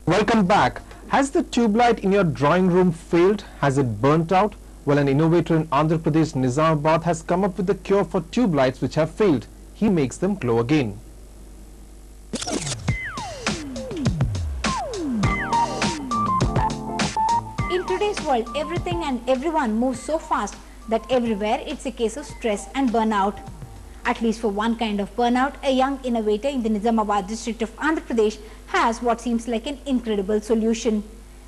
Welcome back. Has the tube light in your drawing room failed? Has it burnt out? Well, an innovator in Andhra Pradesh, Nizamabad, has come up with a cure for tube lights which have failed. He makes them glow again. In today's world, everything and everyone moves so fast that everywhere it's a case of stress and burnout. At least for one kind of burnout, a young innovator in the Nizamabad district of Andhra Pradesh has what seems like an incredible solution.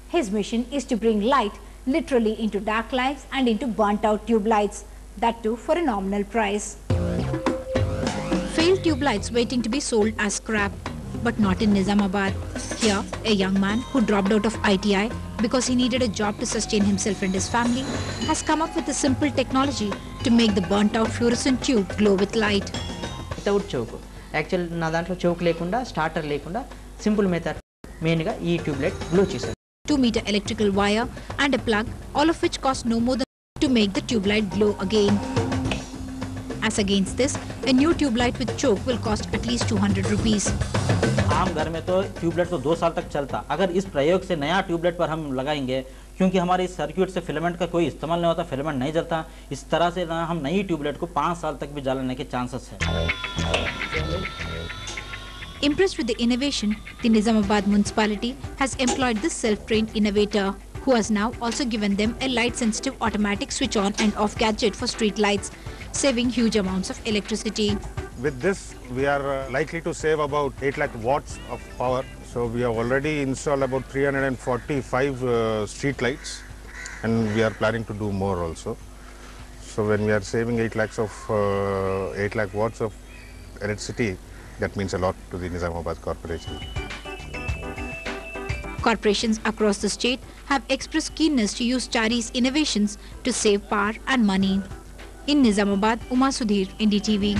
His mission is to bring light literally into dark lives and into burnt out tube lights, that too for a nominal price. Failed tube lights waiting to be sold as scrap, but not in Nizamabad. Here, a young man who dropped out of ITI because he needed a job to sustain himself and his family has come up with a simple technology to make the burnt out fluorescent tube glow with light. Without choke. Actually, na dantlo choke lekunda, starter lekunda, simple method main ga ee tube light glow chesaru. 2-meter electrical wire and a plug, all of which cost no more than to make the tube light glow again. As against this, a new tube light with choke will cost at least 200 rupees. आम घर में तो tubelight तो 2 साल तक चलता। अगर इस प्रयोग से नया ट्यूबलाइट पर हम लगाएंगे, क्योंकि हमारे इस सर्किट से फिलामेंट का कोई इस्तेमाल नहीं होता, फिलामेंट नहीं जलता, इस तरह से ना हम नई ट्यूबलाइट को 5 साल तक भी जलाने के चांसेस है। Impressed with the innovation, the Nizamabad municipality has employed this self-trained innovator, who has now also given them a light-sensitive automatic switch-on and off gadget for street lights, saving huge amounts of electricity. With this, we are likely to save about 8 lakh watts of power. So we have already installed about 345 street lights, and we are planning to do more also. So when we are saving 8 lakh watts of electricity, that means a lot to the Nizamabad Corporation. Corporations across the state have expressed keenness to use Chari's innovations to save power and money. In Nizamabad, Uma Sudhir, NDTV.